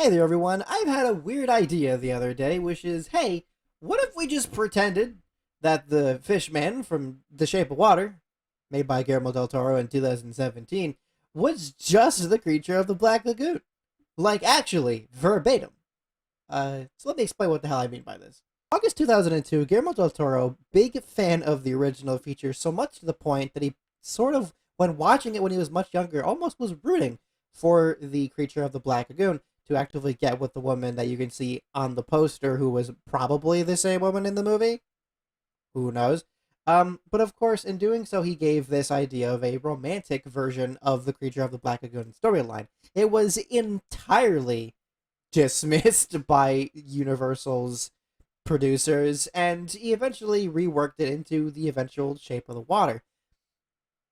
Hey there, everyone. I've had a weird idea the other day, which is, hey, what if we just pretended that the fish man from The Shape of Water, made by Guillermo del Toro in 2017, was just the creature of the Black Lagoon? Like, actually, verbatim. So let me explain what the hell I mean by this. August 2002, Guillermo del Toro, big fan of the original feature, so much to the point that he sort of, when watching it when he was much younger, almost was rooting for the creature of the Black Lagoon to actively get with the woman that you can see on the poster, who was probably the same woman in the movie. Who knows? But of course, in doing so, he gave this idea of a romantic version of the creature of the Black Lagoon storyline. It was entirely dismissed by Universal's producers, and he eventually reworked it into the eventual Shape of the Water.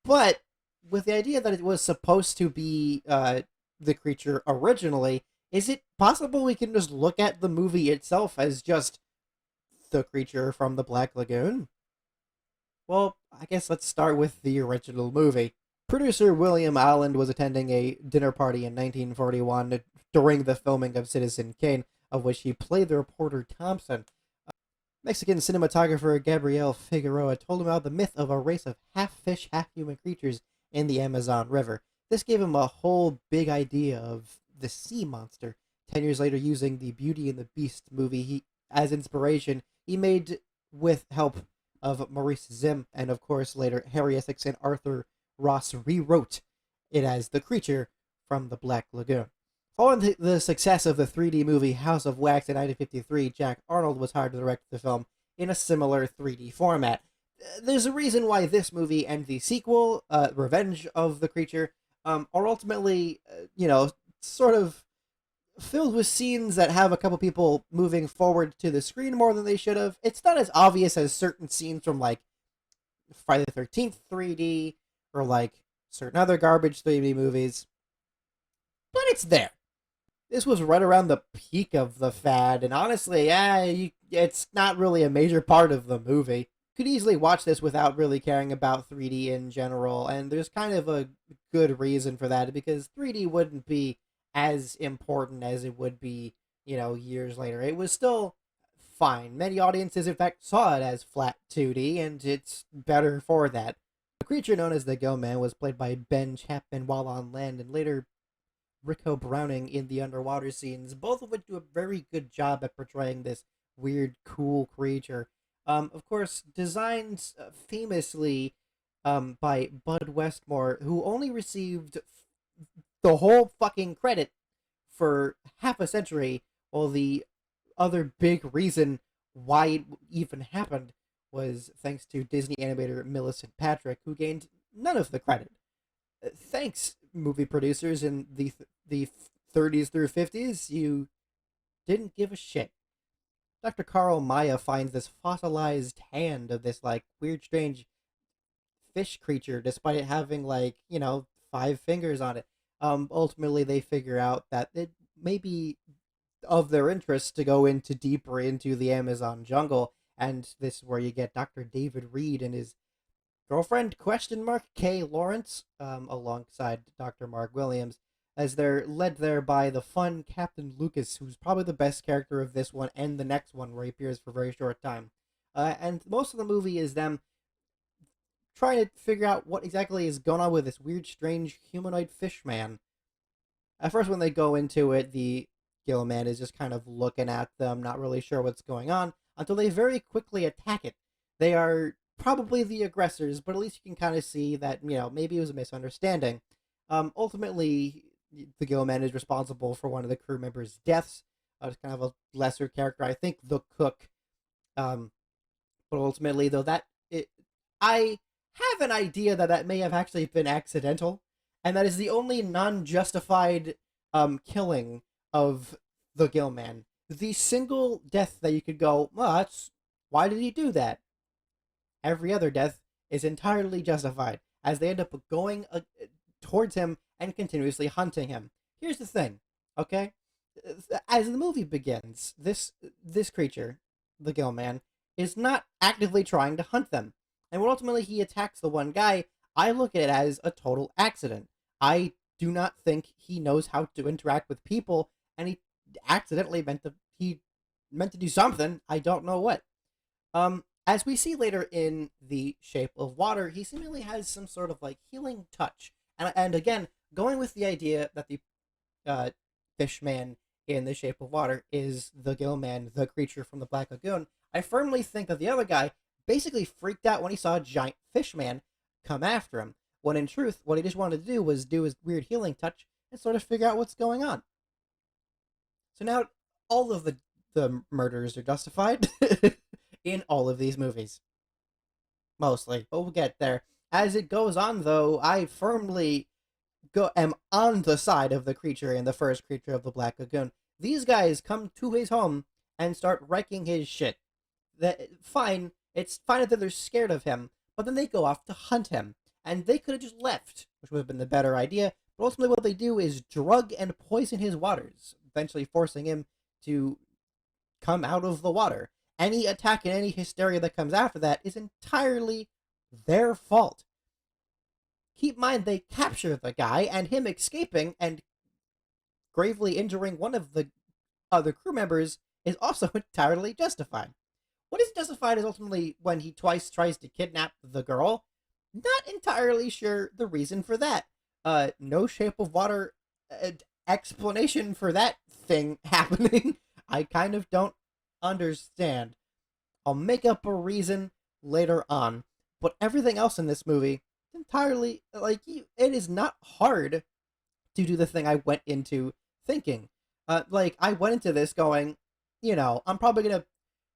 But with the idea that it was supposed to be the creature originally, is it possible we can just look at the movie itself as just the creature from the Black Lagoon? Well, I guess let's start with the original movie. Producer William Allen was attending a dinner party in 1941 during the filming of Citizen Kane, of which he played the reporter Thompson. Mexican cinematographer Gabriel Figueroa told him about the myth of a race of half fish, half human creatures in the Amazon River. This gave him a whole big idea of the sea monster. 10 years later, using the Beauty and the Beast movie as inspiration, he made, with help of Maurice Zim and of course later Harry Essex and Arthur Ross, rewrote it as the creature from the Black Lagoon. Following the success of the 3D movie House of Wax in 1953, Jack Arnold was hired to direct the film in a similar 3D format. There's a reason why this movie and the sequel, Revenge of the Creature, are ultimately, sort of filled with scenes that have a couple people moving forward to the screen more than they should have. It's not as obvious as certain scenes from, like, Friday the 13th 3D or, like, certain other garbage 3D movies, but it's there. This was right around the peak of the fad, and honestly, it's not really a major part of the movie. Could easily watch this without really caring about 3D in general, and there's kind of a good reason for that, because 3D wouldn't be as important as it would be, years later. It was still fine. Many audiences, in fact, saw it as flat 2D, and it's better for that. The creature known as the Gill Man was played by Ben Chapman while on land, and later Rico Browning in the underwater scenes, both of which do a very good job at portraying this weird, cool creature. Of course, designed famously by Bud Westmore, who only received the whole fucking credit for half a century, while the other big reason why it even happened was thanks to Disney animator Millicent Patrick, who gained none of the credit. Thanks, movie producers in the 30s through 50s, you didn't give a shit. Dr. Carl Maya finds this fossilized hand of this, like, weird, strange fish creature, despite it having, like, 5 fingers on it. Ultimately, they figure out that it may be of their interest to go into deeper into the Amazon jungle, and this is where you get Dr. David Reed and his girlfriend Kay Lawrence, alongside Dr. Mark Williams, as they're led there by the fun Captain Lucas, who's probably the best character of this one and the next one, where he appears for a very short time. And most of the movie is them trying to figure out what exactly is going on with this weird, strange humanoid fish man. At first, when they go into it, the Gill Man is just kind of looking at them, not really sure what's going on, until they very quickly attack it. They are probably the aggressors, but at least you can kind of see that, maybe it was a misunderstanding. Ultimately, the Gill Man is responsible for one of the crew members' deaths. It's kind of a lesser character, I think, the cook. But ultimately, though, I have an idea that may have actually been accidental, and that is the only non-justified killing of the Gill Man. The single death that you could go, well, why did he do that? Every other death is entirely justified, as they end up going towards him and continuously hunting him. Here's the thing, okay? As the movie begins, this creature, the Gill Man, is not actively trying to hunt them. And when ultimately he attacks the one guy, I look at it as a total accident. I do not think he knows how to interact with people, and he accidentally meant to do something. I don't know what. As we see later in The Shape of Water, he seemingly has some sort of like healing touch, and again, going with the idea that the uh, fish man in The Shape of Water is the gill man, the creature from the Black Lagoon. I firmly think that the other guy basically freaked out when he saw a giant fish man come after him, when in truth, what he just wanted to do was do his weird healing touch and sort of figure out what's going on. So now all of the murders are justified in all of these movies. Mostly, but we'll get there. As it goes on, though, I firmly am on the side of the creature in the first Creature of the Black Lagoon. These guys come to his home and start wrecking his shit. It's fine that they're scared of him, but then they go off to hunt him. And they could have just left, which would have been the better idea. But ultimately, what they do is drug and poison his waters, eventually forcing him to come out of the water. Any attack and any hysteria that comes after that is entirely their fault. Keep in mind, they capture the guy, and him escaping and gravely injuring one of the other crew members is also entirely justified. What is justified is ultimately when he twice tries to kidnap the girl. Not entirely sure the reason for that. No Shape of Water explanation for that thing happening. I kind of don't understand. I'll make up a reason later on. But everything else in this movie, entirely, like, it is not hard to do the thing I went into thinking. I went into this going, I'm probably going to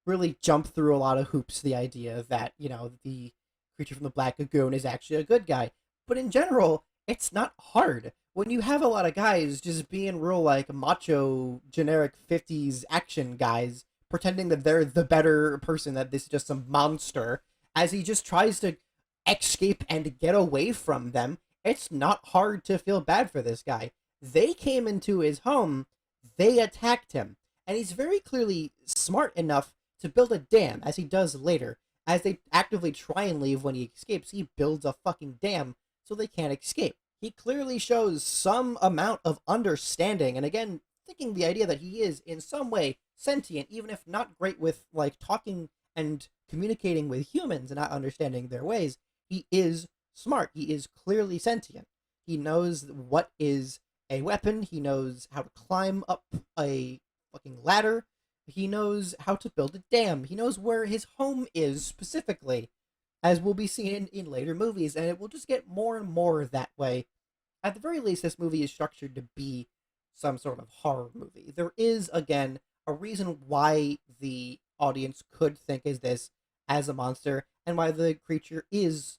really jump through a lot of hoops, the idea that, the creature from the Black Lagoon is actually a good guy. But in general, it's not hard. When you have a lot of guys just being real, like, macho, generic 50s action guys, pretending that they're the better person, that this is just some monster, as he just tries to escape and get away from them, it's not hard to feel bad for this guy. They came into his home, they attacked him, and he's very clearly smart enough to build a dam, as he does later. As they actively try and leave when he escapes, he builds a fucking dam so they can't escape. He clearly shows some amount of understanding, and again, thinking the idea that he is in some way sentient, even if not great with, like, talking and communicating with humans and not understanding their ways, he is smart. He is clearly sentient. He knows what is a weapon. He knows how to climb up a fucking ladder. He knows how to build a dam. He knows where his home is specifically, as will be seen in later movies, and it will just get more and more that way. At the very least, this movie is structured to be some sort of horror movie. There is, again, a reason why the audience could think is this as a monster, and why the creature is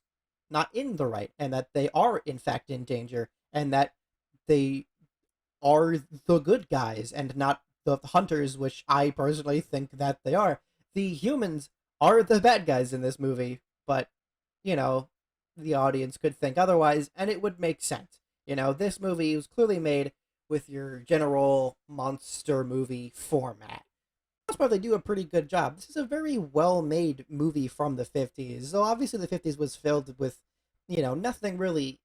not in the right, and that they are, in fact, in danger, and that they are the good guys, and not the hunters, which I personally think that they are. The humans are the bad guys in this movie, but, the audience could think otherwise, and it would make sense. This movie was clearly made with your general monster movie format. That's why they do a pretty good job. This is a very well-made movie from the 50s. So obviously the 50s was filled with, nothing really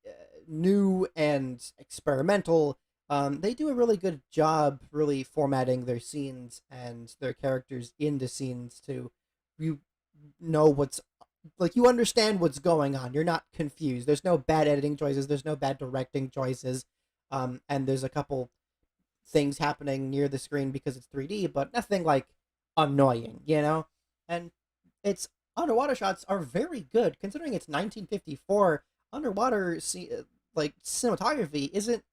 new and experimental. They do a really good job really formatting their scenes and their characters into scenes to, you you understand what's going on. You're not confused. There's no bad editing choices. There's no bad directing choices. And there's a couple things happening near the screen because it's 3D, but nothing like annoying, And its underwater shots are very good considering it's 1954. Underwater cinematography isn't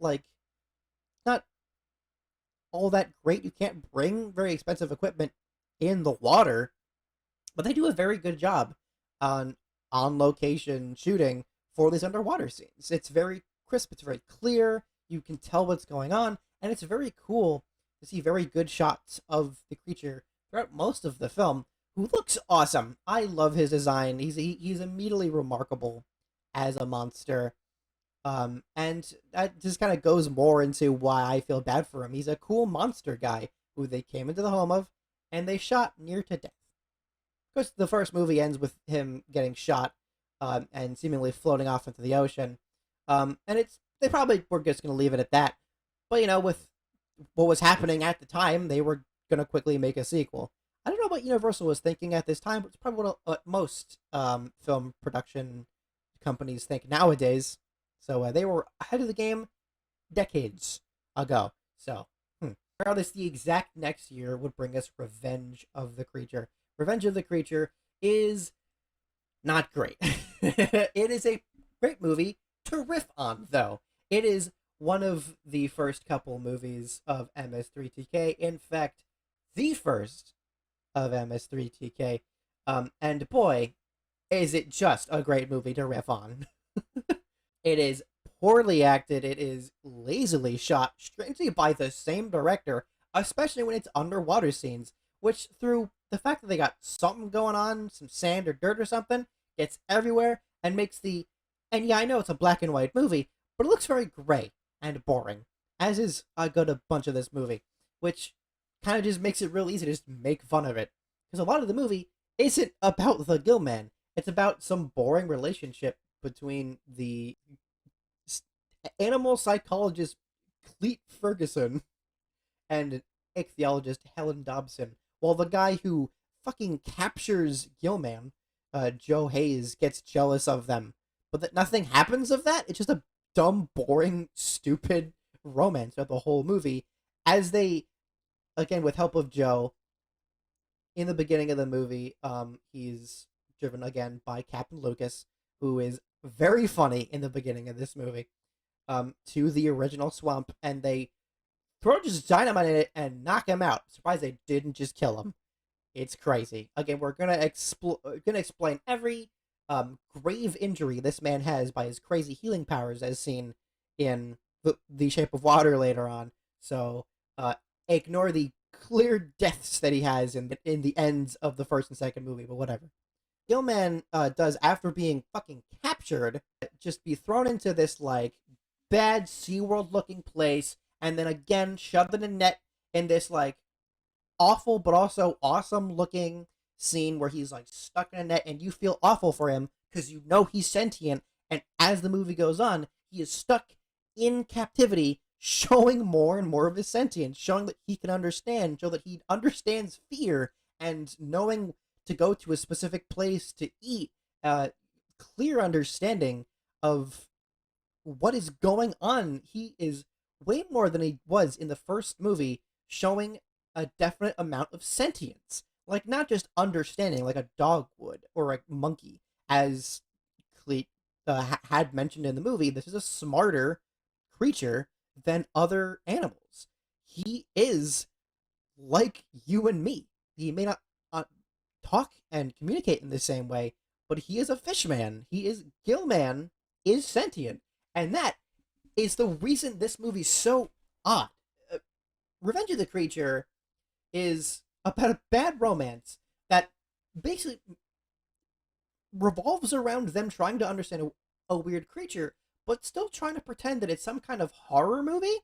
not all that great. You can't bring very expensive equipment in the water, but they do a very good job on location shooting for these underwater scenes. It's very crisp, it's very clear, you can tell what's going on, and it's very cool to see very good shots of the creature throughout most of the film, who looks awesome. I love his design. He's immediately remarkable as a monster. And that just kind of goes more into why I feel bad for him. He's a cool monster guy who they came into the home of, and they shot near to death. Of course, the first movie ends with him getting shot, and seemingly floating off into the ocean. And they probably were just going to leave it at that. But with what was happening at the time, they were gonna quickly make a sequel. I don't know what Universal was thinking at this time, but it's probably what most film production companies think nowadays. So they were ahead of the game decades ago. So, regardless, the exact next year would bring us Revenge of the Creature. Revenge of the Creature is not great. It is a great movie to riff on, though. It is one of the first couple movies of MS3TK. In fact, the first of MS3TK. And boy, is it just a great movie to riff on. It is poorly acted. It is lazily shot, strangely by the same director, especially when it's underwater scenes, which through the fact that they got something going on, some sand or dirt or something, gets everywhere and makes the. And yeah, I know it's a black and white movie, but it looks very gray and boring, as is a good bunch of this movie, which kind of just makes it real easy to just make fun of it. Because a lot of the movie isn't about the Gillman. It's about some boring relationship between the animal psychologist Cleet Ferguson and ichthyologist Helen Dobson, while the guy who fucking captures Gillman, Joe Hayes, gets jealous of them. But that nothing happens of that. It's just a dumb, boring, stupid romance of the whole movie. As they, again, with help of Joe, in the beginning of the movie, he's driven again by Captain Lucas, who is very funny in the beginning of this movie, to the original swamp, and they throw just dynamite in it and knock him out. Surprised they didn't just kill him. It's crazy. Again, we're gonna explain every grave injury this man has by his crazy healing powers, as seen in the Shape of Water later on. So ignore the clear deaths that he has in the ends of the first and second movie, but whatever. Gillman does, after being fucking captured, just be thrown into this like bad SeaWorld looking place, and then again shoved in a net in this like awful but also awesome looking scene where he's like stuck in a net, and you feel awful for him because you know he's sentient, and as the movie goes on, he is stuck in captivity, showing more and more of his sentience, showing that he can understand, show that he understands fear, and knowing to go to a specific place to eat, clear understanding of what is going on. He is way more than he was in the first movie, showing a definite amount of sentience. Like, not just understanding like a dog would or a monkey, as Cleet had mentioned in the movie. This is a smarter creature than other animals. He is like you and me. He may not talk and communicate in the same way, but he is a fishman. Gillman is sentient, and that is the reason this movie's so odd. Revenge of the Creature is about a bad romance that basically revolves around them trying to understand a weird creature, but still trying to pretend that it's some kind of horror movie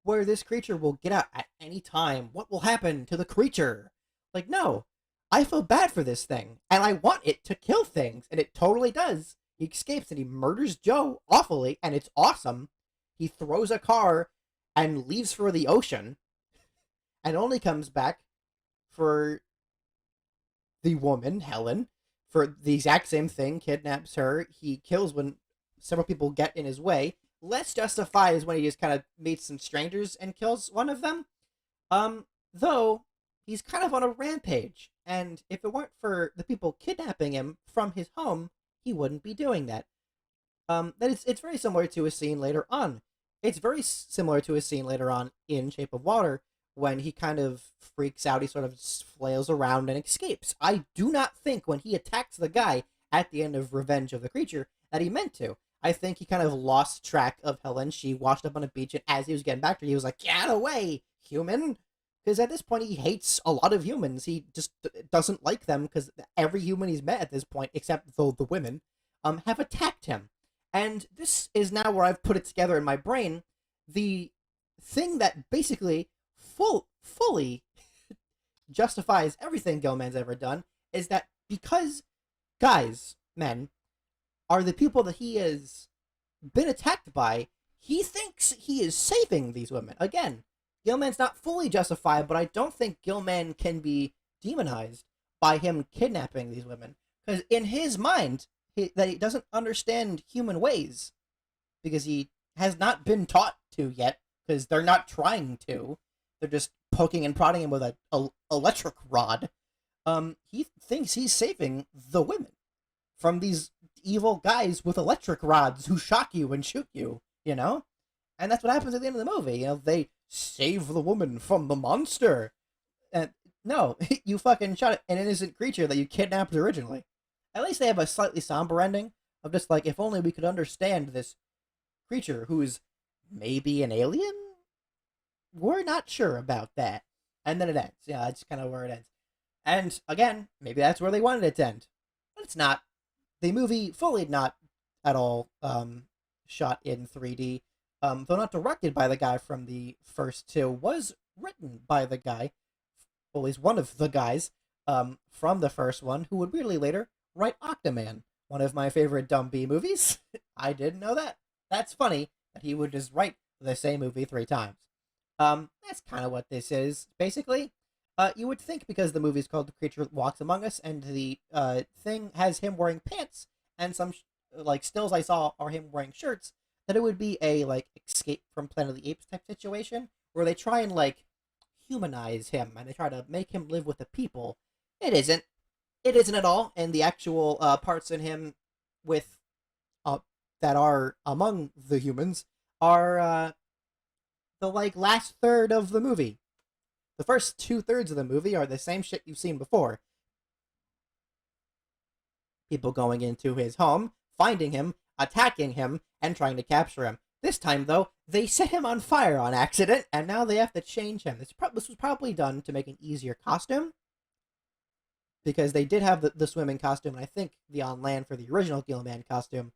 where this creature will get out at any time. What will happen to the creature? Like, no, I feel bad for this thing, and I want it to kill things, and it totally does. He escapes and he murders Joe awfully, and it's awesome. He throws a car and leaves for the ocean, and only comes back for the woman, Helen, for the exact same thing, kidnaps her. He kills when several people get in his way. Less justified is when he just kind of meets some strangers and kills one of them. Though, he's kind of on a rampage, and if it weren't for the people kidnapping him from his home, he wouldn't be doing that. It's very similar to a scene later on. It's very similar to a scene later on in Shape of Water, when he kind of freaks out, he sort of flails around and escapes. I do not think when he attacks the guy at the end of Revenge of the Creature that he meant to. I think he kind of lost track of Helen. She washed up on a beach, and as he was getting back to her, he was like, "Get away, human!" Because at this point, he hates a lot of humans. He just doesn't like them, because every human he's met at this point, except the women, have attacked him. And this is now where I've put it together in my brain. The thing that basically fully justifies everything Gillman's ever done is that because men, are the people that he has been attacked by, he thinks he is saving these women. Again, Gilman's not fully justified, but I don't think Gilman can be demonized by him kidnapping these women. Because in his mind, that he doesn't understand human ways because he has not been taught to yet, because they're not trying to. They're just poking and prodding him with a electric rod. He thinks he's saving the women from these evil guys with electric rods who shock you and shoot you, you know? And that's what happens at the end of the movie. You know, they save the woman from the monster. And no, you fucking shot an innocent creature that you kidnapped originally. At least they have a slightly somber ending of just like, if only we could understand this creature who's maybe an alien? We're not sure about that. And then it ends. Yeah, that's kind of where it ends. And again, maybe that's where they wanted it to end. But it's not. The movie, fully not at all shot in 3D, though not directed by the guy from the first two, was written by the guy, well, he's one of the guys from the first one, who would weirdly later write Octoman, one of my favorite dumb B movies. I didn't know that. That's funny that he would just write the same movie 3 times. That's kind of what this is, basically. You would think, because the movie's called The Creature Walks Among Us, and the thing has him wearing pants, and some like stills I saw are him wearing shirts, that it would be a like Escape from Planet of the Apes type situation, where they try and like humanize him and they try to make him live with the people. It isn't. It isn't at all. And the actual parts in him with that are among the humans are the like last third of the movie. The first 2/3 of the movie are the same shit you've seen before. People going into his home, finding him, attacking him, and trying to capture him. This time, though, they set him on fire on accident, and now they have to change him. This was probably done to make an easier costume, because they did have the swimming costume, and I think the on land for the original Gilman costume,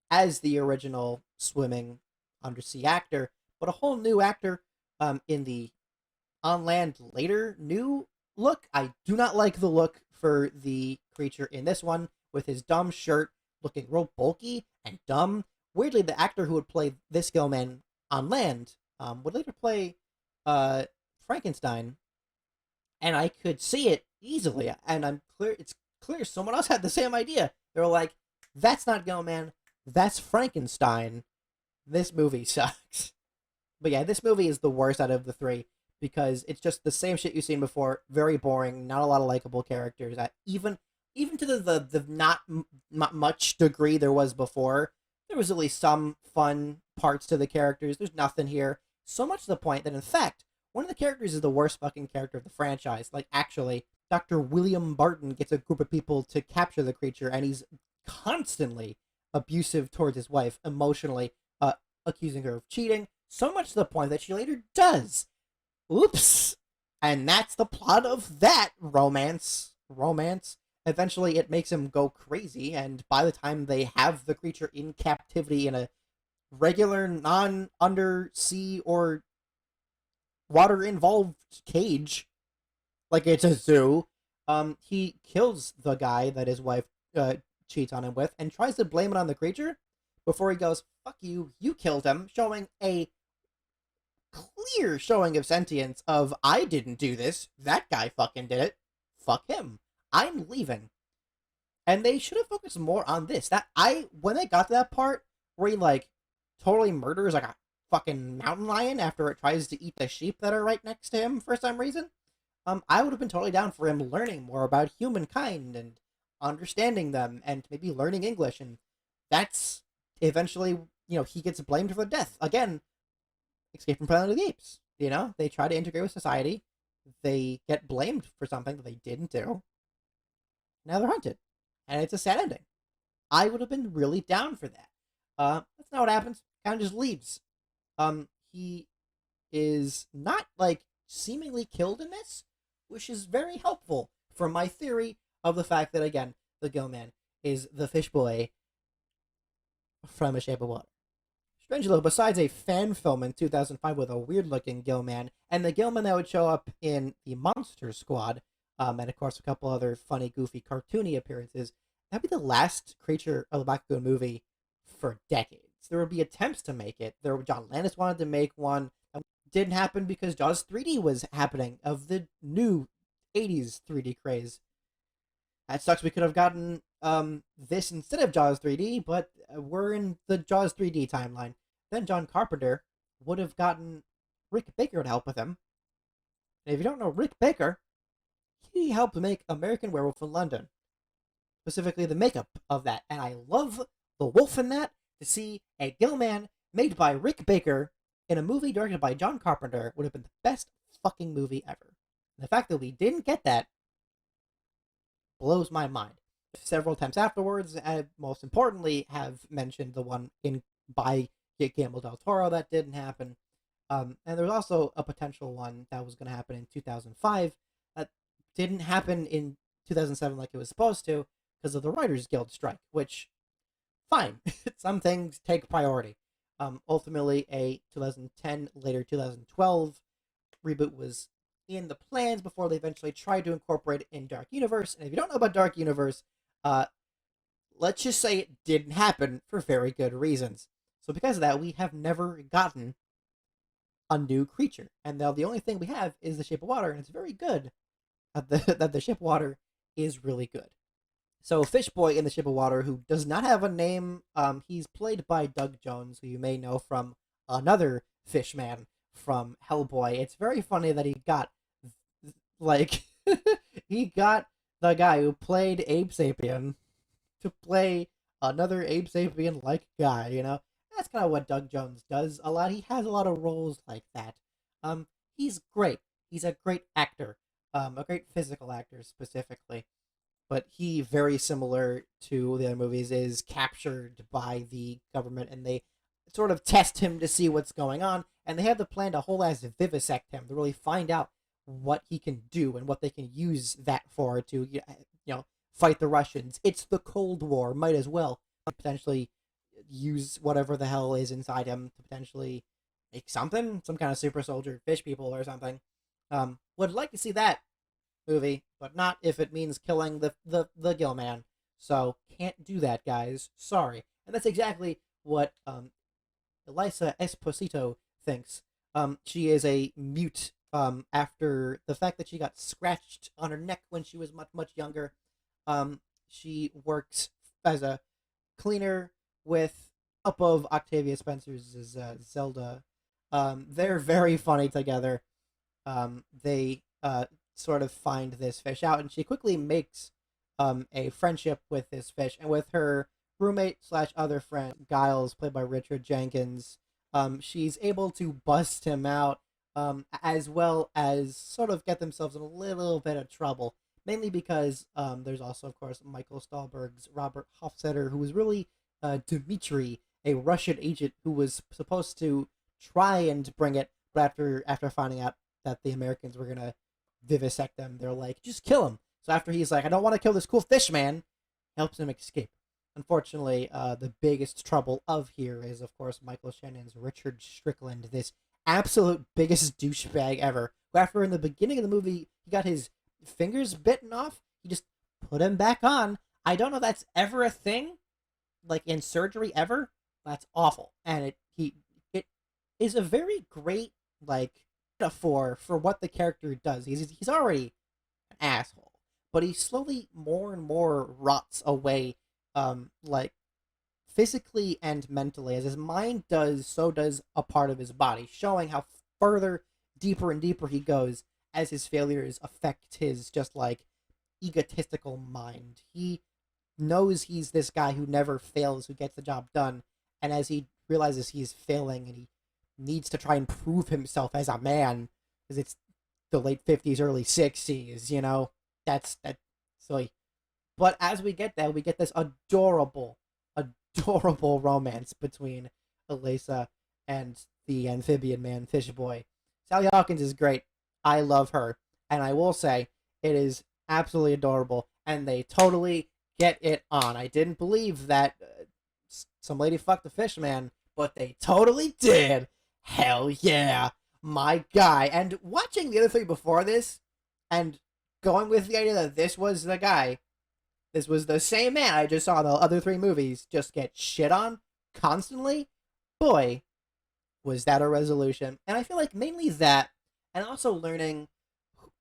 as the original swimming undersea actor, but a whole new actor in the on land later new look. I do not like the look for the creature in this one, with his dumb shirt looking real bulky and dumb. Weirdly, the actor who would play this Gilman on land would later play Frankenstein, and I could see it easily. And it's clear someone else had the same idea. They were like, "That's not Gilman, that's Frankenstein. This movie sucks." But yeah, this movie is the worst out of the 3, because it's just the same shit you've seen before. Very boring. Not a lot of likable characters. Even to the not much degree there was before, there was at least some fun parts to the characters. There's nothing here. So much to the point that, in fact, one of the characters is the worst fucking character of the franchise. Like, actually, Dr. William Barton gets a group of people to capture the creature, and he's constantly abusive towards his wife, emotionally, accusing her of cheating. So much to the point that she later does. Oops. And that's the plot of that romance. Eventually, it makes him go crazy, and by the time they have the creature in captivity in a regular, non-undersea or water-involved cage, like it's a zoo, he kills the guy that his wife cheats on him with, and tries to blame it on the creature before he goes, "Fuck you, you killed him," showing a clear showing of sentience of, "I didn't do this, that guy fucking did it, fuck him, I'm leaving." And they should have focused more on this. When they got to that part where he like totally murders like a fucking mountain lion after it tries to eat the sheep that are right next to him for some reason, I would have been totally down for him learning more about humankind and understanding them and maybe learning English. And that's eventually, he gets blamed for death again. Escape from Planet of the Apes. They try to integrate with society. They get blamed for something that they didn't do. Now they're hunted. And it's a sad ending. I would have been really down for that. That's not what happens. Kind of just leaves. He is not, like, seemingly killed in this, which is very helpful for my theory of the fact that, again, the Gilman is the fish boy from A Shape of Water. Strangely, though, besides a fan film in 2005 with a weird-looking Gilman, and the Gilman that would show up in the Monster Squad, and of course a couple other funny, goofy, cartoony appearances, that'd be the last Creature of the Black Lagoon movie for decades. There would be attempts to make it. John Landis wanted to make one. didn't happen because Jaws 3D was happening, of the new 80s 3D craze. That sucks. We could have gotten this instead of Jaws 3D, but we're in the Jaws 3D timeline. Then John Carpenter would have gotten Rick Baker to help with him. And if you don't know Rick Baker, he helped make American Werewolf in London, specifically the makeup of that. And I love the wolf in that. To see a Gilman made by Rick Baker in a movie directed by John Carpenter would have been the best fucking movie ever. And the fact that we didn't get that blows my mind. Several times afterwards, and most importantly, have mentioned the one in by Guillermo del Toro that didn't happen. And there was also a potential one that was going to happen in 2005 that didn't happen in 2007 like it was supposed to because of the Writers Guild strike, which, fine, some things take priority. Ultimately, a 2010, later 2012 reboot was in the plans before they eventually tried to incorporate it in Dark Universe. And if you don't know about Dark Universe, let's just say it didn't happen for very good reasons. So because of that, we have never gotten a new creature, and now the only thing we have is the Shape of Water, and it's very good. That the Shape of Water is really good. So Fish Boy in the Shape of Water, who does not have a name, he's played by Doug Jones, who you may know from another fish man from Hellboy. It's very funny that he got, like, he got the guy who played Abe Sapien to play another Abe Sapien-like guy, you know? That's kind of what Doug Jones does a lot. He has a lot of roles like that. He's great. He's a great actor. A great physical actor specifically. But he, very similar to the other movies, is captured by the government, and they sort of test him to see what's going on, and they have the plan to whole ass vivisect him to really find out what he can do and what they can use that for to, you know, fight the Russians. It's the Cold War. Might as well potentially use whatever the hell is inside him to potentially make something, some kind of super soldier, fish people or something. Would like to see that movie, but not if it means killing the Gill Man. So can't do that, guys. Sorry. And that's exactly what Elisa Esposito thinks. She is a mute after the fact that she got scratched on her neck when she was much younger. She works as a cleaner with up of Octavia Spencer's Zelda. They're very funny together. They sort of find this fish out, and she quickly makes a friendship with this fish, and with her roommate slash other friend Giles, played by Richard Jenkins. She's able to bust him out, as well as sort of get themselves in a little bit of trouble. Mainly because there's also, of course, Michael Stahlberg's Robert Hofstetter, who was really Dmitri, a Russian agent who was supposed to try and bring it, but after finding out that the Americans were gonna vivisect them, they're like, just kill him. So after he's like, I don't want to kill this cool fish man, helps him escape. Unfortunately, the biggest trouble of here is, of course, Michael Shannon's Richard Strickland, this absolute biggest douchebag ever. Who after in the beginning of the movie, he got his fingers bitten off, he just put him back on. I don't know if that's ever a thing, like in surgery ever. That's awful, and it is a very great like metaphor for what the character does. He's already an asshole, but he slowly more and more rots away, like physically and mentally. As his mind does, so does a part of his body, showing how further, deeper and deeper he goes as his failures affect his just like egotistical mind. He knows he's this guy who never fails, who gets the job done, and as he realizes he's failing and he needs to try and prove himself as a man, because it's the late 50s, early 60s, you know, that's silly. But as we get there, we get this adorable romance between Elisa and the amphibian man, Fish Boy. Sally Hawkins is great. I love her. And I will say, it is absolutely adorable. And they totally get it on. I didn't believe that some lady fucked the fish man, but they totally did. Hell yeah. My guy. And watching the other three before this, and going with the idea that this was the guy, this was the same man I just saw in the other three movies just get shit on constantly, boy, Was that a resolution? And I feel like mainly that, and also learning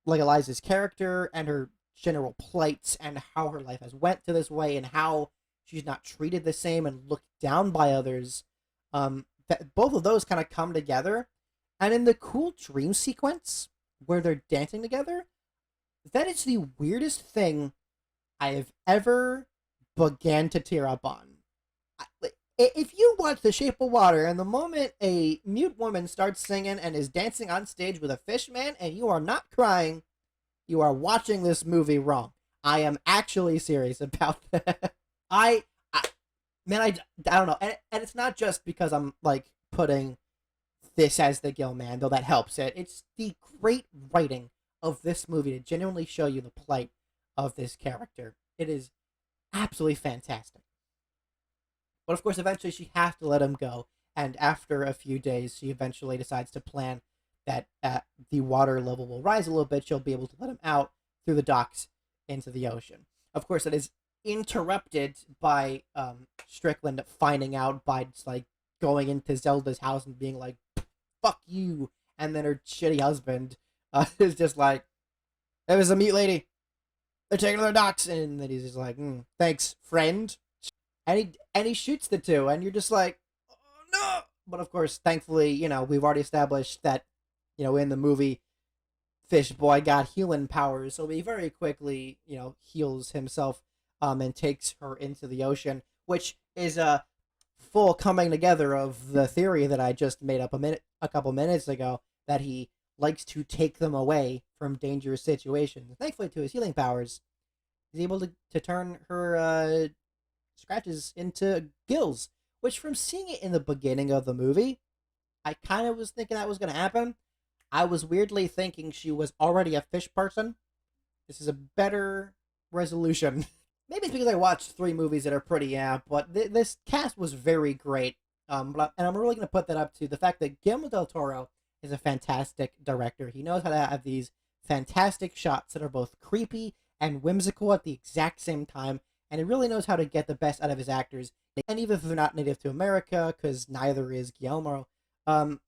like Eliza's character and her general plights and how her life has went to this way and how she's not treated the same and looked down by others. That both of those kind of come together, and in the cool dream sequence where they're dancing together, that is the weirdest thing I have ever began to tear up on. If you watch The Shape of Water and the moment a mute woman starts singing and is dancing on stage with a fish man and you are not crying, you are watching this movie wrong. I am actually serious about that. I man, I don't know. And it's not just because I'm like putting this as the Gill Man, though that helps it. It's the great writing of this movie to genuinely show you the plight of this character. It is absolutely fantastic. But of course, eventually she has to let him go. And after a few days, she eventually decides to plan that the water level will rise a little bit. She'll be able to let him out through the docks into the ocean. Of course, it is interrupted by Strickland finding out by just, like, going into Zelda's house and being like, fuck you. And then her shitty husband is just like, it was a mute lady. They're taking their docks. And then he's just like, thanks, friend. And he shoots the two, and you're just like, oh no! But of course, thankfully, we've already established that, in the movie, Fish Boy got healing powers, so he very quickly, heals himself, and takes her into the ocean, which is a full coming together of the theory that I just made up a couple minutes ago, that he likes to take them away from dangerous situations. Thankfully, to his healing powers, he's able to turn her scratches into gills, which from seeing it in the beginning of the movie, I kind of was thinking that was going to happen. I was weirdly thinking she was already a fish person. This is a better resolution. Maybe it's because I watched 3 movies that are pretty but this cast was very great. And I'm really going to put that up to the fact that Guillermo del Toro is a fantastic director. He knows how to have these fantastic shots that are both creepy and whimsical at the exact same time, and he really knows how to get the best out of his actors. And even if they're not native to America, because neither is Guillermo,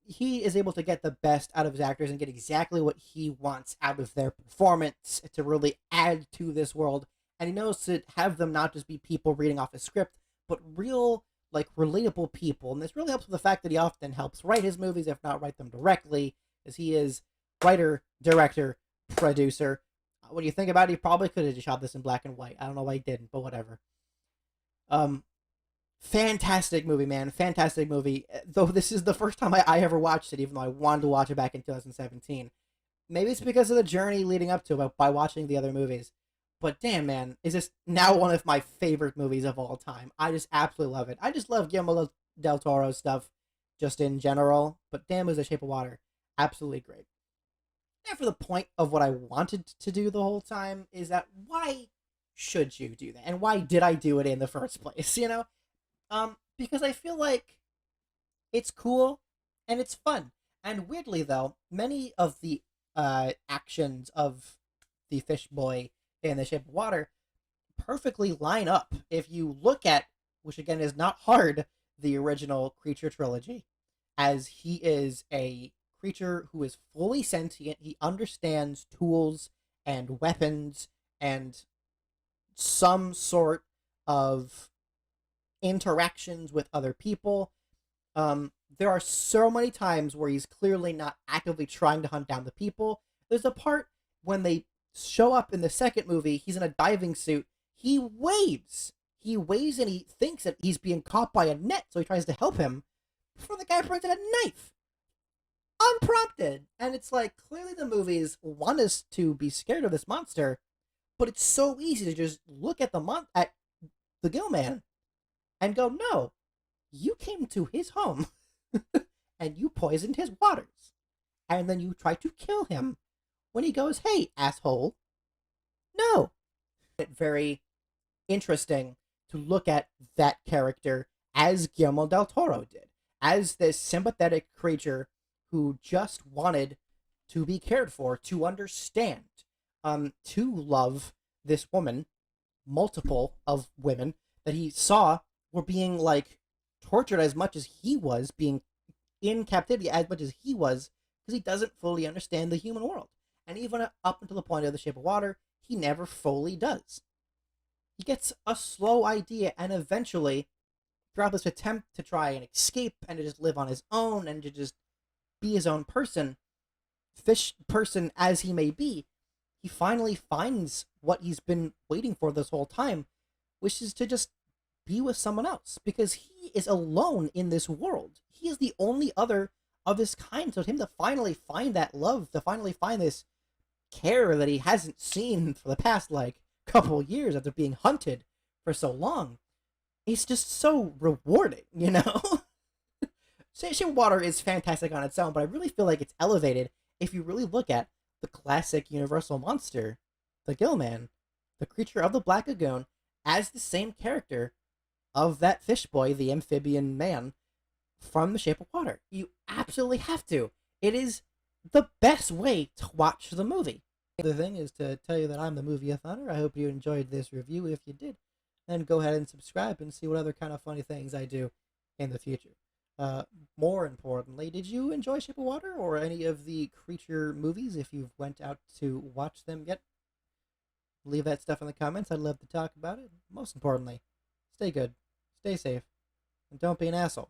he is able to get the best out of his actors and get exactly what he wants out of their performance to really add to this world. And he knows to have them not just be people reading off a script, but real, like, relatable people. And this really helps with the fact that he often helps write his movies, if not write them directly, as he is writer, director, producer. What do you think about it? He probably could have just shot this in black and white. I don't know why he didn't, but whatever. Fantastic movie, man. Fantastic movie. Though this is the first time I ever watched it, even though I wanted to watch it back in 2017. Maybe it's because of the journey leading up to it by watching the other movies. But damn, man, is this now one of my favorite movies of all time. I just absolutely love it. I just love Guillermo del Toro stuff just in general. But damn, is The Shape of Water absolutely great. And for the point of what I wanted to do the whole time is that why should you do that? And why did I do it in the first place, Because I feel like it's cool and it's fun. And weirdly, though, many of the actions of the fish boy in The Shape of Water perfectly line up if you look at, which again is not hard, the original Creature trilogy, as he is a creature who is fully sentient. He understands tools and weapons and some sort of interactions with other people. There are so many times where he's clearly not actively trying to hunt down the people. There's a part when they show up in the second movie, he's in a diving suit. He waves. He waves and he thinks that he's being caught by a net, so he tries to help him before the guy brings in a knife. Unprompted. And it's like, clearly the movies want us to be scared of this monster, but it's so easy to just look at at the Gill Man and go, no, you came to his home and you poisoned his waters. And then you try to kill him when he goes, hey, asshole. No. It's very interesting to look at that character as Guillermo del Toro did, as this sympathetic creature who just wanted to be cared for, to understand, to love this woman, multiple of women that he saw were being, like, tortured as much as he was being in captivity as much as he was, because he doesn't fully understand the human world. And even up until the point of The Shape of Water, he never fully does. He gets a slow idea, and eventually, throughout this attempt to try and escape and to just live on his own and to just be his own person, fish person as he may be, he finally finds what he's been waiting for this whole time, which is to just be with someone else, because he is alone in this world. He is the only other of his kind. So, him to finally find that love, to finally find this care that he hasn't seen for the past like couple years after being hunted for so long, it's just so rewarding, you know? Shape of Water is fantastic on its own, but I really feel like it's elevated if you really look at the classic Universal monster, the Gillman, the creature of the Black Lagoon, as the same character of that fish boy, the amphibian man from The Shape of Water. You absolutely have to. It is the best way to watch the movie. The thing is to tell you that I'm the Movie-a-thonner. I hope you enjoyed this review. If you did, then go ahead and subscribe and see what other kind of funny things I do in the future. More importantly, did you enjoy Shape of Water or any of the creature movies? If you've went out to watch them yet, leave that stuff in the comments. I'd love to talk about it. Most importantly, stay good, stay safe, and don't be an asshole.